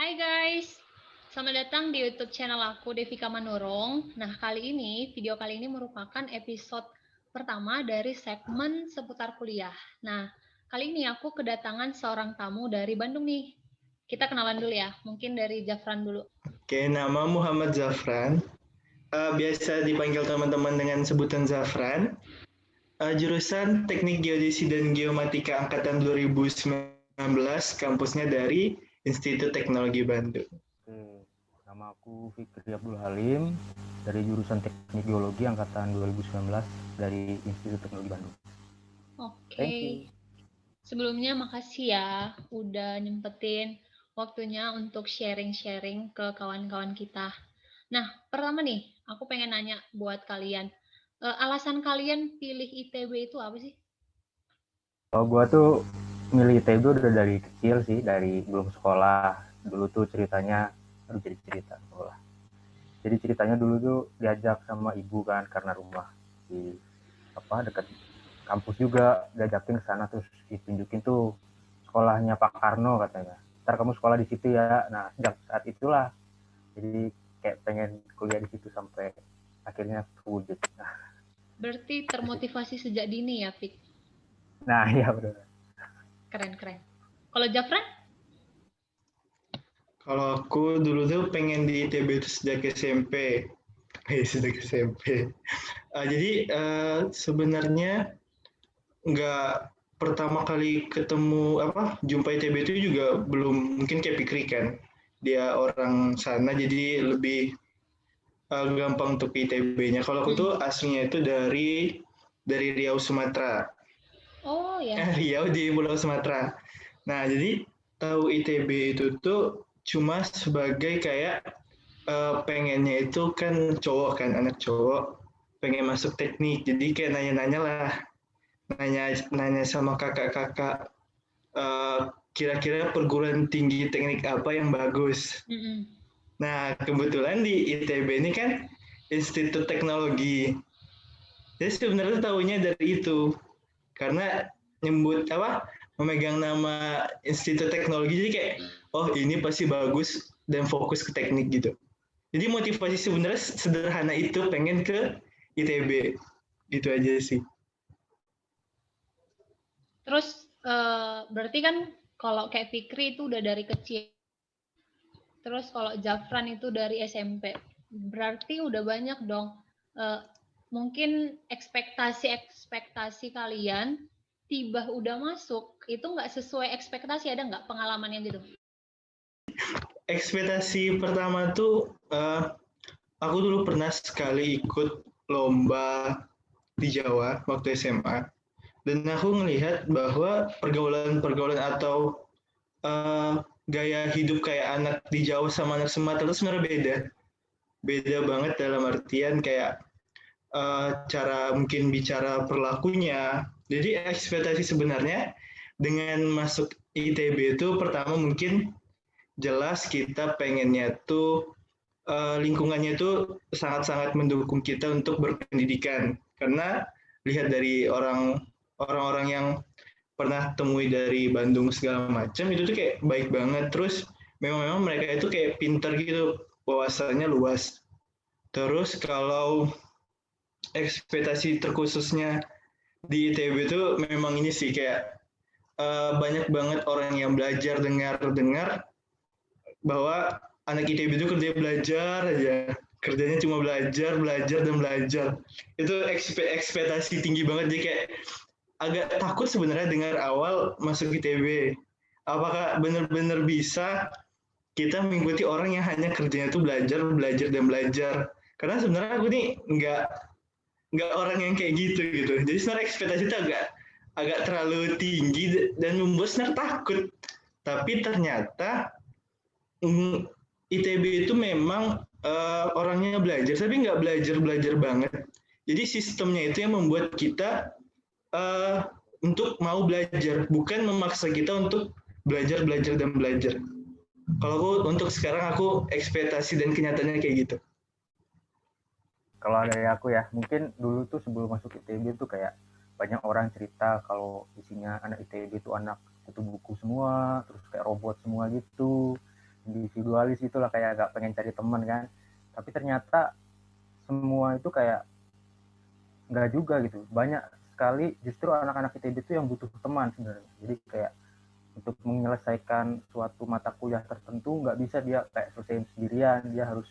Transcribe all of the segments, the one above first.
Hai guys, selamat datang di YouTube channel aku, Devika Manurung. Nah, video kali ini merupakan episode pertama dari segmen seputar kuliah. Nah, kali ini aku kedatangan seorang tamu dari Bandung nih. Kita kenalan dulu ya, mungkin dari Jafran dulu. Oke, nama Muhammad Zafran. Biasa dipanggil teman-teman dengan sebutan Zafran. Jurusan Teknik Geodesi dan Geomatika Angkatan 2019, kampusnya dari Institut Teknologi Bandung. Oke, nama aku Fikri Abdul Halim dari jurusan Teknik Geologi Angkatan 2019 dari Institut Teknologi Bandung. Oke. Sebelumnya makasih ya udah nyempetin waktunya untuk sharing-sharing ke kawan-kawan kita. Nah, pertama nih, aku pengen nanya buat kalian. Alasan kalian pilih ITB itu apa sih? Kalau gua tuh milih ITB udah dari kecil sih, dari belum sekolah. Dulu tuh ceritanya, jadi cerita sekolah. Jadi ceritanya dulu tuh diajak sama ibu kan, karena rumah di dekat kampus juga, diajakin ke sana terus ditunjukin tuh sekolahnya Pak Karno katanya. Ntar kamu sekolah di situ ya. Nah, sejak saat itulah jadi kayak pengen kuliah di situ sampai akhirnya terwujud. Berarti termotivasi sejak dini ya, Fik? Nah iya benar. Keren-keren. Kalau Jafran? Kalau aku dulu tuh pengen di ITB itu sejak SMP. Sejak SMP. Sebenarnya nggak pertama kali ketemu jumpa ITB itu juga belum mungkin kayak Pikri kan. Dia orang sana jadi lebih gampang untuk ITB-nya. Kalau aku tuh aslinya itu dari Riau Sumatera. Oh ya. Riau di Pulau Sumatera. Nah, jadi tahu ITB itu tuh cuma sebagai kayak pengennya itu kan cowok kan, anak cowok pengen masuk teknik. Jadi kayak nanya-nanya lah, nanya sama kakak-kakak kira-kira perguruan tinggi teknik apa yang bagus. Nah, kebetulan di ITB ini kan Institut Teknologi. Jadi sebenarnya tahunya dari itu. Karena nyebut memegang nama Institut Teknologi jadi kayak oh ini pasti bagus dan fokus ke teknik gitu. Jadi motivasi sebenarnya sederhana itu pengen ke ITB. Gitu aja sih. Terus berarti kan kalau kayak Fikri itu udah dari kecil. Terus kalau Jafran itu dari SMP. Berarti udah banyak dong. Mungkin ekspektasi kalian tiba udah masuk itu nggak sesuai ekspektasi, ada nggak pengalamannya gitu? Ekspektasi pertama tuh aku dulu pernah sekali ikut lomba di Jawa waktu SMA dan aku melihat bahwa pergaulan-pergaulan atau gaya hidup kayak anak di Jawa sama anak Sumatera itu sebenarnya beda. Beda banget dalam artian kayak cara mungkin bicara perlakunya. Jadi ekspektasi sebenarnya dengan masuk ITB itu pertama mungkin jelas kita pengennya tuh lingkungannya itu sangat-sangat mendukung kita untuk berpendidikan karena lihat dari orang-orang yang pernah temui dari Bandung segala macam itu tuh kayak baik banget terus memang mereka itu kayak pinter gitu wawasannya luas terus kalau ekspektasi terkhususnya di ITB itu memang ini sih kayak banyak banget orang yang belajar dengar bahwa anak ITB itu kerja belajar aja kerjanya cuma belajar belajar dan belajar itu ekspektasi tinggi banget jadi kayak agak takut sebenarnya dengar awal masuk ITB apakah benar-benar bisa kita mengikuti orang yang hanya kerjanya itu belajar belajar dan belajar karena sebenarnya aku nih nggak orang yang kayak gitu jadi sebenarnya ekspektasi itu agak agak terlalu tinggi dan membuat sebenarnya takut tapi ternyata ITB itu memang orangnya belajar tapi nggak belajar belajar banget jadi sistemnya itu yang membuat kita untuk mau belajar bukan memaksa kita untuk belajar belajar dan belajar kalau aku untuk sekarang aku ekspektasi dan kenyataannya kayak gitu. Kalau dari aku ya, mungkin dulu tuh sebelum masuk ITB tuh kayak banyak orang cerita kalau isinya anak ITB itu anak kutu buku semua, terus kayak robot semua gitu. individualis itulah, kayak agak pengen cari teman kan. Tapi ternyata semua itu kayak nggak juga gitu. Banyak sekali justru anak-anak ITB itu yang butuh teman sebenarnya. Jadi kayak untuk menyelesaikan suatu mata kuliah tertentu nggak bisa dia kayak selesaiin sendirian, dia harus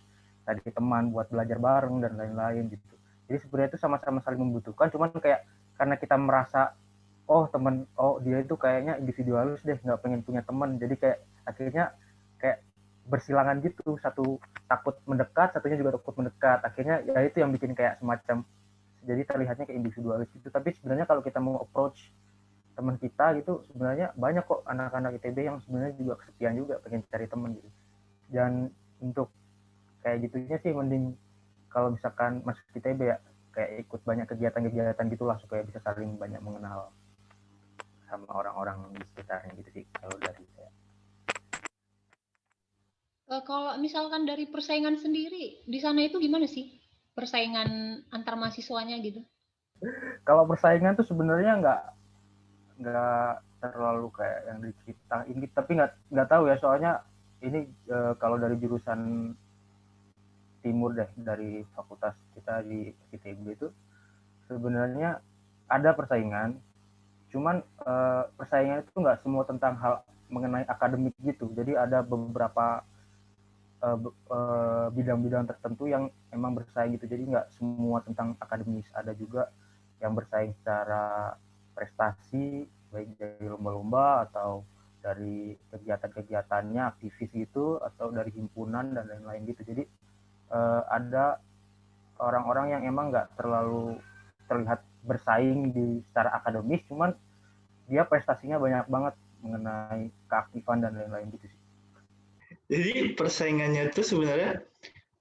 cari teman buat belajar bareng dan lain-lain gitu. Jadi sebenarnya itu sama-sama saling membutuhkan, cuman kayak karena kita merasa dia itu kayaknya individualis deh, nggak pengen punya teman, jadi kayak akhirnya kayak bersilangan gitu, satu takut mendekat, satunya juga takut mendekat, akhirnya ya itu yang bikin kayak semacam jadi terlihatnya kayak individualis gitu. Tapi sebenarnya kalau kita mau approach teman kita gitu, sebenarnya banyak kok anak-anak ITB yang sebenarnya juga kesepian juga pengen cari teman gitu. Dan untuk kayak gitunya sih mending kalau misalkan masuk ITB ya kayak ikut banyak kegiatan-kegiatan gitulah supaya bisa saling banyak mengenal sama orang-orang di sekitarnya gitu sih kalau dari saya. Kalau misalkan dari persaingan sendiri di sana itu gimana sih persaingan antar mahasiswanya gitu? Kalau persaingan tuh sebenarnya nggak terlalu kayak yang diceritain, tapi nggak tahu ya, soalnya ini kalau dari jurusan timur deh, dari fakultas kita di ITB itu sebenarnya ada persaingan, cuman persaingan itu nggak semua tentang hal mengenai akademik gitu. Jadi ada beberapa bidang-bidang tertentu yang emang bersaing gitu. Jadi nggak semua tentang akademis, ada juga yang bersaing secara prestasi, baik dari lomba-lomba atau dari kegiatan-kegiatannya, aktivis gitu, atau dari himpunan dan lain-lain gitu. Jadi ada orang-orang yang emang nggak terlalu terlihat bersaing di secara akademis, cuman dia prestasinya banyak banget mengenai keaktifan dan lain-lain gitu sih. Jadi persaingannya itu sebenarnya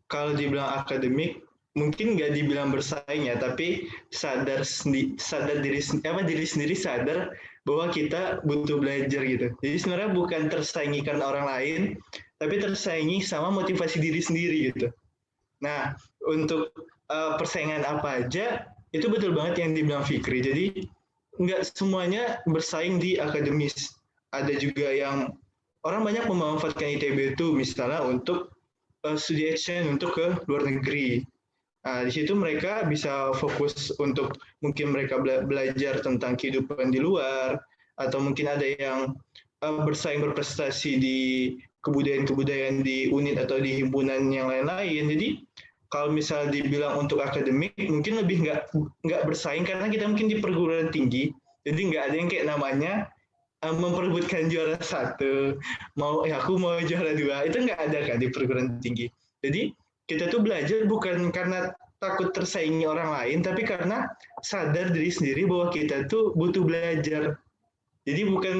kalau dibilang akademik mungkin nggak dibilang bersaing ya, tapi sadar diri sendiri sadar bahwa kita butuh belajar gitu. Jadi sebenarnya bukan tersaingikan orang lain, tapi tersaingi sama motivasi diri sendiri gitu. Nah, untuk persaingan apa aja itu betul banget yang dibilang Fikri. Jadi nggak semuanya bersaing di akademis. Ada juga yang orang banyak memanfaatkan ITB itu misalnya untuk studi exchange untuk ke luar negeri. Nah, di situ mereka bisa fokus untuk mungkin mereka belajar tentang kehidupan di luar, atau mungkin ada yang bersaing berprestasi di kebudayaan-kebudayaan di unit atau di himpunan yang lain-lain. Jadi kalau misal dibilang untuk akademik mungkin lebih nggak bersaing karena kita mungkin di perguruan tinggi, jadi nggak ada yang kayak namanya memperebutkan juara satu, aku mau juara dua, itu nggak ada kan di perguruan tinggi. Jadi kita tuh belajar bukan karena takut tersaingi orang lain, tapi karena sadar diri sendiri bahwa kita tuh butuh belajar. Jadi bukan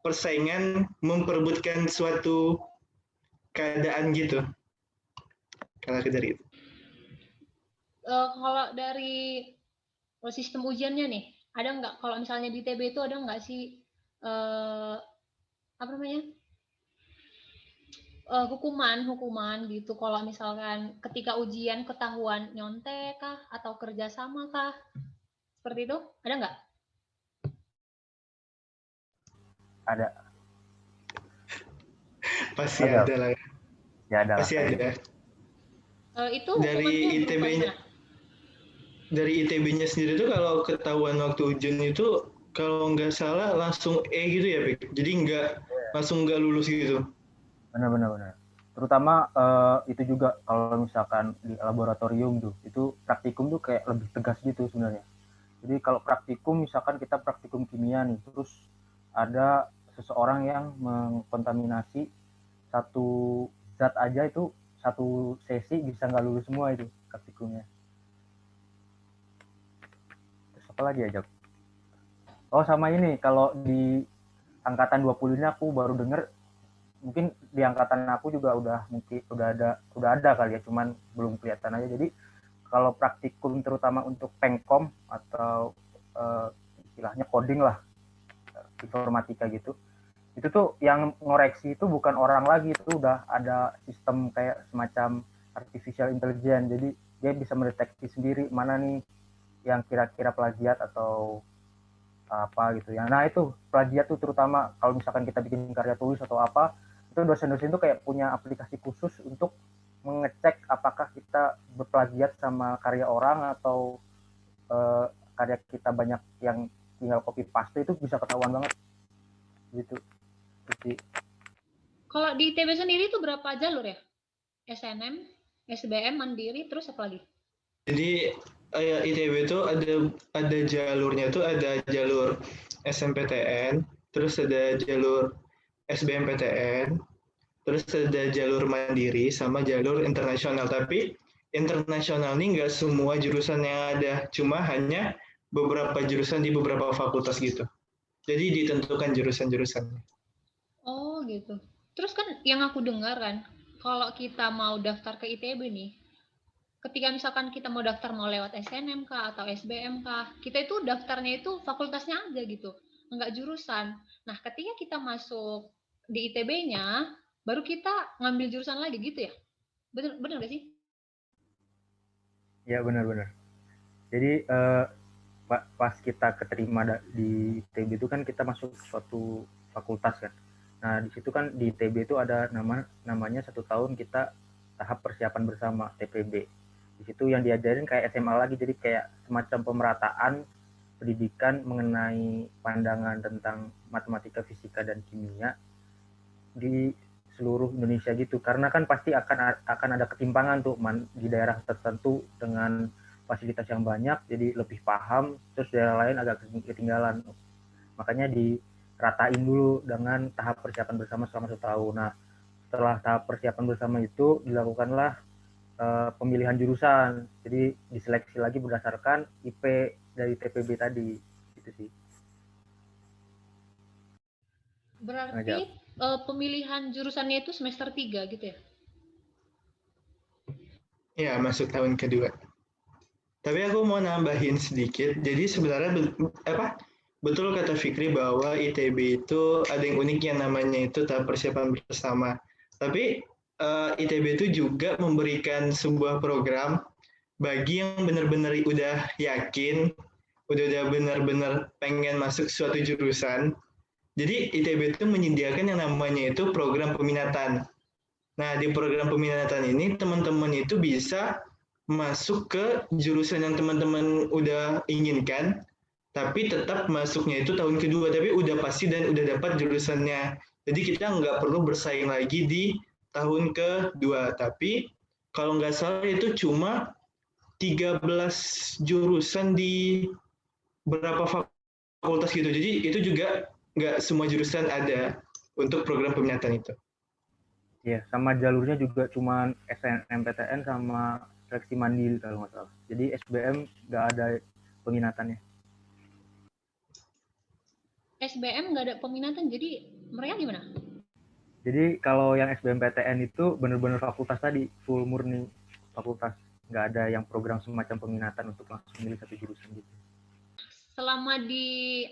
persaingan memperebutkan suatu keadaan gitu. Kalau dari itu. Kalau dari sistem ujiannya nih, ada nggak kalau misalnya di TB itu ada nggak sih apa namanya hukuman gitu kalau misalkan ketika ujian ketahuan nyontek kah atau kerjasama kah, seperti itu ada nggak? Ada. Pasti ada lah. Ya ada. Pasti ada. Itu dari ITB-nya. Dari ITB-nya sendiri tuh kalau ketahuan waktu ujian itu kalau nggak salah langsung gitu ya, Pik. Jadi langsung nggak lulus gitu. Benar. Terutama itu juga kalau misalkan di laboratorium tuh, itu praktikum tuh kayak lebih tegas gitu sebenarnya. Jadi kalau praktikum, misalkan kita praktikum kimia nih, terus ada seseorang yang mengkontaminasi satu zat aja, itu satu sesi bisa nggak lulus semua itu praktikumnya. Terus apa lagi ya, Jok? Oh, sama ini, kalau di angkatan 20 ini aku baru denger, mungkin di angkatan aku juga udah ada kali ya, cuman belum kelihatan aja. Jadi kalau praktikum terutama untuk pengkom atau istilahnya coding lah, informatika gitu, itu tuh yang ngoreksi itu bukan orang lagi, itu udah ada sistem kayak semacam artificial intelligence. Jadi dia bisa mendeteksi sendiri mana nih yang kira-kira plagiat atau apa gitu ya. Nah itu plagiat tuh terutama kalau misalkan kita bikin karya tulis atau apa, itu dosen-dosen itu kayak punya aplikasi khusus untuk mengecek apakah kita berplagiat sama karya orang atau karya kita banyak yang tinggal copy paste, itu bisa ketahuan banget gitu. Jadi, kalau di ITB sendiri itu berapa jalur ya? SNM, SBM, Mandiri, terus apa lagi? Jadi ITB itu ada jalurnya tuh, ada jalur SNMPTN, terus ada jalur SBMPTN, terus ada jalur mandiri sama jalur internasional. Tapi internasional ini nggak semua jurusan yang ada, cuma hanya beberapa jurusan di beberapa fakultas gitu. Jadi ditentukan jurusan-jurusannya. Oh gitu. Terus kan yang aku dengar kan, kalau kita mau daftar ke ITB nih, ketika misalkan kita mau daftar mau lewat SNM kah atau SBM kah, kita itu daftarnya itu fakultasnya aja gitu, enggak jurusan. Nah, ketika kita masuk di ITB-nya, baru kita ngambil jurusan lagi gitu ya? Bener gak sih? ya benar-benar. Jadi pas kita keterima di ITB itu kan kita masuk suatu fakultas kan. Nah di situ kan di ITB itu ada namanya 1 tahun kita tahap persiapan bersama TPB. Di situ yang diajarin kayak SMA lagi, jadi kayak semacam pemerataan pendidikan mengenai pandangan tentang matematika, fisika, dan kimia di seluruh Indonesia gitu. Karena kan pasti akan ada ketimpangan tuh di daerah tertentu dengan fasilitas yang banyak, jadi lebih paham, terus daerah lain agak ketinggalan. Makanya diratain dulu dengan tahap persiapan bersama selama 1 tahun. Nah, setelah tahap persiapan bersama itu dilakukanlah pemilihan jurusan. Jadi diseleksi lagi berdasarkan IP dari TPB tadi. Gitu sih. Berarti pemilihan jurusannya itu semester 3 gitu ya? Ya, masuk tahun kedua. Tapi aku mau nambahin sedikit. Jadi sebenarnya betul kata Fikri bahwa ITB itu ada yang unik yang namanya itu tahap persiapan bersama. Tapi ITB itu juga memberikan sebuah program bagi yang benar-benar udah yakin, udah benar-benar pengen masuk suatu jurusan. Jadi ITB itu menyediakan yang namanya itu program peminatan. Nah, di program peminatan ini teman-teman itu bisa masuk ke jurusan yang teman-teman udah inginkan, tapi tetap masuknya itu tahun kedua, tapi udah pasti dan udah dapat jurusannya. Jadi kita nggak perlu bersaing lagi di tahun kedua. Tapi kalau nggak salah itu cuma 13 jurusan di beberapa fakultas gitu. Jadi itu juga nggak semua jurusan ada untuk program peminatan itu. Iya, sama jalurnya juga cuma SNMPTN sama seleksi mandiri kalau nggak salah. Jadi SBM nggak ada peminatannya. SBM nggak ada peminatan, jadi mereka gimana? Jadi kalau yang SBMPTN itu benar-benar fakultas tadi, full murni fakultas. Nggak ada yang program semacam peminatan untuk langsung milih satu jurusan gitu. Selama di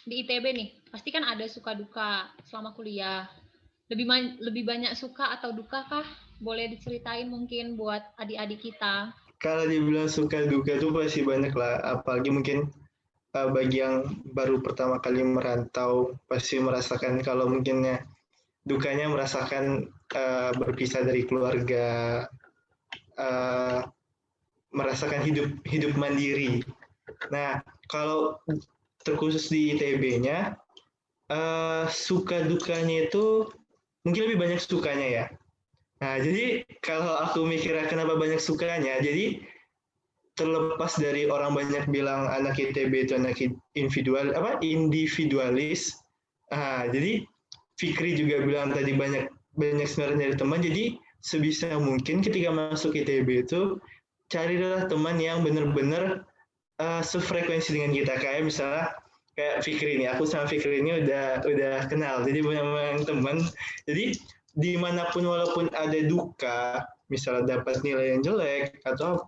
ITB nih, pasti kan ada suka duka selama kuliah. Lebih banyak suka atau duka kah? Boleh diceritain mungkin buat adik-adik kita. Kalau dibilang suka duka tuh pasti banyak lah, apalagi mungkin bagi yang baru pertama kali merantau pasti merasakan, kalau mungkinnya dukanya merasakan berpisah dari keluarga, merasakan hidup mandiri. Nah, kalau terkhusus di ITB-nya, suka dukanya itu mungkin lebih banyak sukanya ya. Nah, jadi kalau aku mikirnya kenapa banyak sukanya, jadi terlepas dari orang banyak bilang anak ITB itu anak individualis. Jadi Fikri juga bilang tadi banyak sebenarnya dari teman. Jadi sebisa mungkin ketika masuk ITB itu carilah teman yang benar-benar sefrekuensi dengan kita. Kayak misalnya kayak Fikri ini, aku sama Fikri ini udah kenal, jadi banyak teman. Jadi dimanapun walaupun ada duka, misalnya dapat nilai yang jelek atau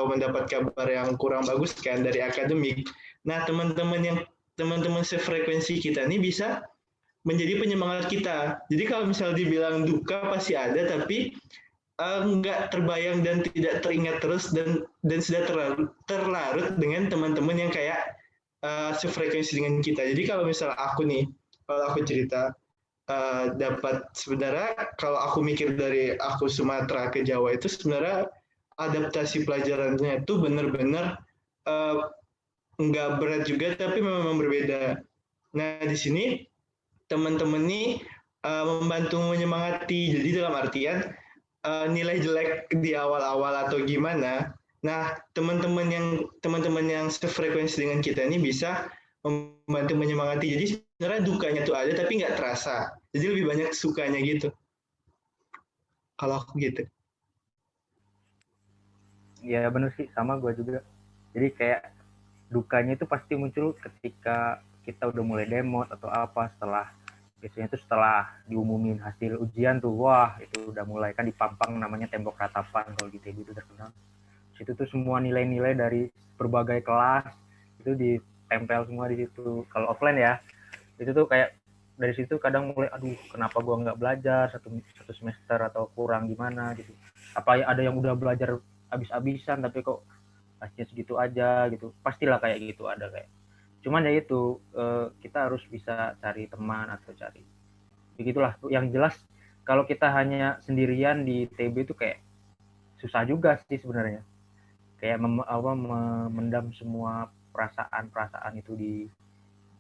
mendapat kabar yang kurang bagus kan dari akademik, nah teman-teman sefrekuensi kita ini bisa menjadi penyemangat kita. Jadi kalau misalnya dibilang duka pasti ada, tapi nggak terbayang dan tidak teringat terus, dan sudah terlarut dengan teman-teman yang kayak sefrekuensi dengan kita. Jadi kalau misalnya aku nih, kalau aku cerita, dapat sebenarnya kalau aku mikir dari aku Sumatera ke Jawa itu sebenarnya adaptasi pelajarannya itu benar-benar nggak berat juga tapi memang berbeda. Nah di sini teman-teman ini membantu menyemangati. Jadi dalam artian nilai jelek di awal-awal atau gimana. Nah teman-teman yang sefrekuensi dengan kita ini bisa membantu menyemangati. Jadi sebenarnya dukanya tuh ada tapi nggak terasa. Jadi lebih banyak sukanya gitu. Kalau aku gitu. Ya bener sih, sama gue juga. Jadi kayak dukanya itu pasti muncul ketika kita udah mulai demot atau apa, biasanya itu setelah diumumin hasil ujian tuh, wah itu udah mulai kan dipampang namanya tembok ratapan kalau di TB itu terkenal. Situ tuh semua nilai-nilai dari berbagai kelas itu ditempel semua di situ. Kalau offline ya, itu tuh kayak dari situ kadang mulai aduh kenapa gua nggak belajar satu semester atau kurang gimana gitu. Apa ada yang udah belajar habis-habisan tapi kok hasilnya segitu aja gitu. Pastilah kayak gitu ada kayak. Cuman ya itu kita harus bisa cari teman atau cari begitulah. Yang jelas kalau kita hanya sendirian di TB itu kayak susah juga sih sebenarnya. Kayak memendam semua perasaan-perasaan itu di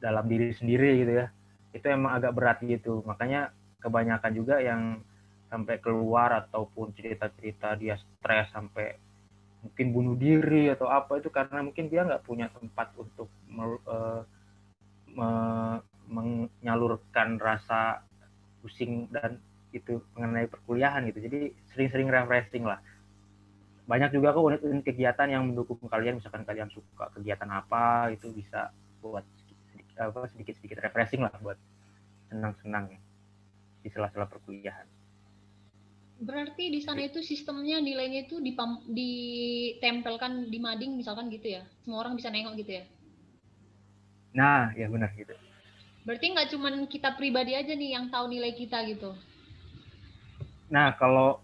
dalam diri sendiri gitu ya. Itu emang agak berat gitu. Makanya kebanyakan juga yang sampai keluar ataupun cerita-cerita dia stres sampai mungkin bunuh diri atau apa itu karena mungkin dia nggak punya tempat untuk menyalurkan rasa pusing dan itu mengenai perkuliahan gitu. Jadi sering-sering refreshing lah. Banyak juga kok unit-unit kegiatan yang mendukung kalian, misalkan kalian suka kegiatan apa itu bisa buat sedikit-sedikit refreshing lah buat senang-senang di sela-sela perkuliahan. Berarti di sana itu sistemnya nilainya itu ditempelkan di mading misalkan gitu ya? Semua orang bisa nengok gitu ya? Nah, ya benar gitu. Berarti nggak cuma kita pribadi aja nih yang tahu nilai kita gitu? Nah, kalau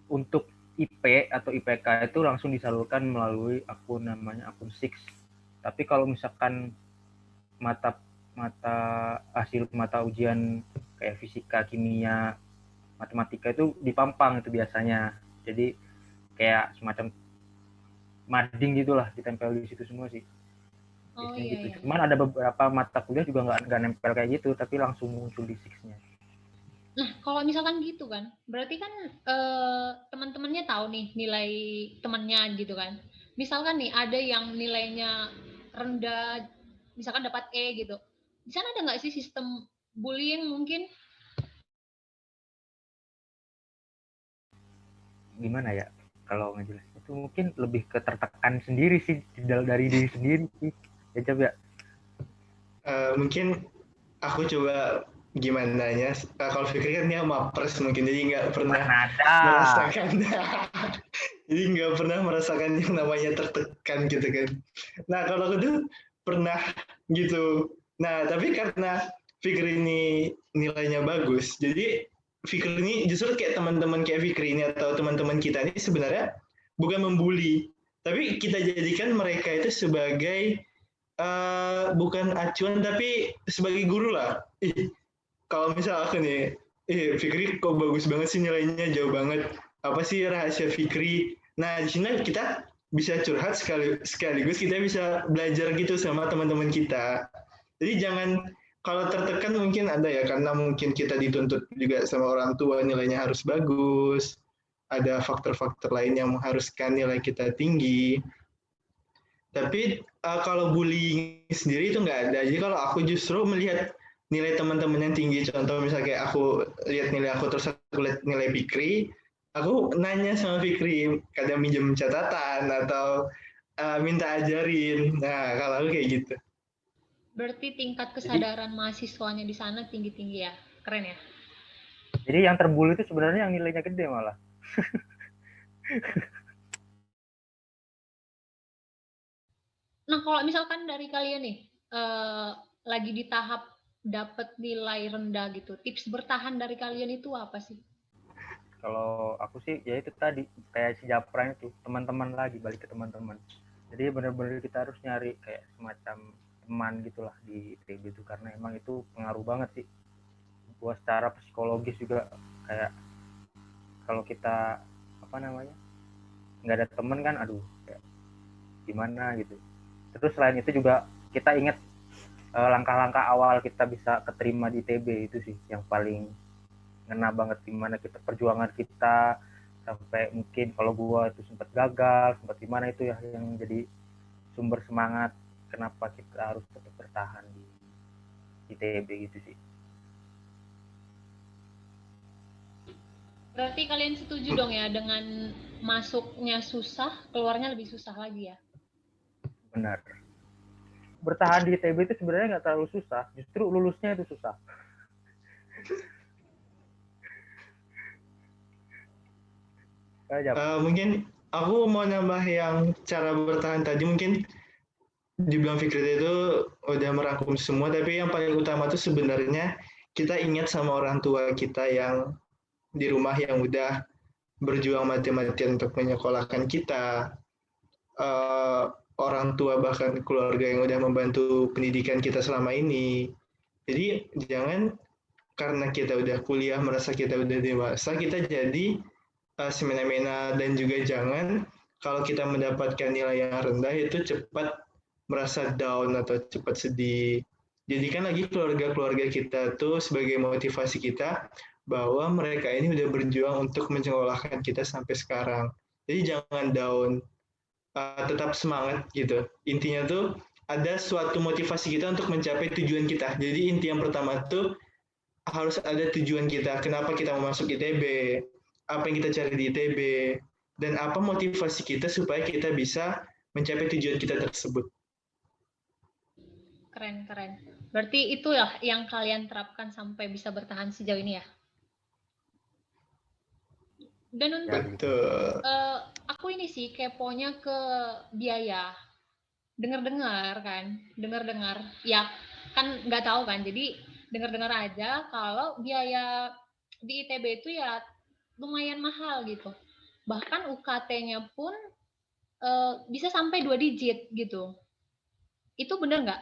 untuk IP atau IPK itu langsung disalurkan melalui akun namanya akun Six. Tapi kalau misalkan mata hasil mata ujian kayak fisika, kimia, matematika itu dipampang itu biasanya. Jadi kayak semacam mading gitulah ditempel di situ semua sih. Oh Biasanya iya gitu. iya. Cuman ada beberapa mata kuliah juga nggak nempel kayak gitu, tapi langsung muncul di Six-nya. Nah, kalau misalkan gitu kan, berarti kan teman-temannya tahu nih nilai temannya gitu kan. Misalkan nih ada yang nilainya rendah, misalkan dapat E gitu. Di sana ada nggak sih sistem bullying mungkin? Gimana ya? Kalau ngejelasin itu mungkin lebih ke tertekan sendiri sih dari diri sendiri sih. Ya coba. Mungkin aku coba gimana ya. Kalau Fikri kan dia mapres mungkin jadi nggak pernah Mana ada. merasakan. Jadi nggak pernah merasakan yang namanya tertekan gitu kan. Nah kalau aku tuh pernah gitu. Nah tapi karena Fikri ini nilainya bagus, jadi Fikri ini justru kayak teman-teman kayak Fikri ini atau teman-teman kita ini sebenarnya bukan membuli, tapi kita jadikan mereka itu sebagai bukan acuan tapi sebagai guru lah. Kalau misal aku nih, Fikri kok bagus banget sih nilainya jauh banget. Apa sih rahasia Fikri? Nah di sini kita bisa curhat sekaligus kita bisa belajar gitu sama teman-teman kita. Jadi jangan kalau tertekan mungkin ada ya karena mungkin kita dituntut juga sama orang tua nilainya harus bagus. Ada faktor-faktor lain yang mengharuskan nilai kita tinggi. Tapi kalau bullying sendiri itu nggak ada. Jadi kalau aku justru melihat nilai teman-teman yang tinggi, contoh misalnya kayak aku lihat nilai aku terus aku lihat nilai Fikri, aku nanya sama Fikri, kadang minjem catatan atau minta ajarin. Nah kalau aku kayak gitu. Berarti tingkat Jadi kesadaran mahasiswanya di sana tinggi-tinggi ya? Keren ya? yang terbully itu sebenarnya yang nilainya gede malah. Nah, kalau misalkan dari kalian nih, lagi di tahap dapat nilai rendah gitu, tips bertahan dari kalian itu apa sih? Kalau aku sih ya itu tadi kayak si Japran itu teman-teman lagi balik ke teman-teman. Jadi benar-benar kita harus nyari kayak semacam teman gitulah di ITB itu karena emang itu pengaruh banget sih. buat secara psikologis juga, kayak kalau kita nggak ada temen kan, aduh kayak gimana gitu. Terus selain itu juga kita ingat langkah-langkah awal kita bisa keterima di ITB itu sih yang paling ngena banget, gimana kita perjuangan kita sampai mungkin kalau gua itu sempat gagal, sempat gimana, itu ya yang jadi sumber semangat kenapa kita harus tetap bertahan di ITB gitu sih. Berarti kalian setuju dong ya dengan masuknya susah, keluarnya lebih susah lagi ya? Benar. Bertahan di ITB itu sebenarnya nggak terlalu susah, justru lulusnya itu susah. Mungkin aku mau nambah yang cara bertahan tadi, mungkin dibilang Fikri itu udah merangkum semua, tapi yang paling utama itu sebenarnya kita ingat sama orang tua kita yang di rumah yang udah berjuang mati-matian untuk menyekolahkan kita, orang tua bahkan keluarga yang udah membantu pendidikan kita selama ini. Jadi jangan karena kita udah kuliah merasa kita udah dewasa kita jadi semena-mena, dan juga jangan kalau kita mendapatkan nilai yang rendah itu cepat merasa down atau cepat sedih. Jadikan lagi keluarga-keluarga kita tuh sebagai motivasi kita bahwa mereka ini udah berjuang untuk menyekolahkan kita sampai sekarang. Jadi jangan down, tetap semangat gitu. Intinya tuh ada suatu motivasi kita untuk mencapai tujuan kita. Jadi inti yang pertama tuh harus ada tujuan kita. Kenapa kita mau masuk ITB? Apa yang kita cari di ITB? Dan apa motivasi kita supaya kita bisa mencapai tujuan kita tersebut. Keren. Berarti itu ya yang kalian terapkan sampai bisa bertahan sejauh ini ya? Dan untuk aku ini sih keponya ke biaya. Dengar-dengar ya kan nggak tahu kan, jadi dengar-dengar aja kalau biaya di ITB itu ya lumayan mahal gitu, bahkan UKT-nya pun bisa sampai 2 digit gitu. Itu bener nggak?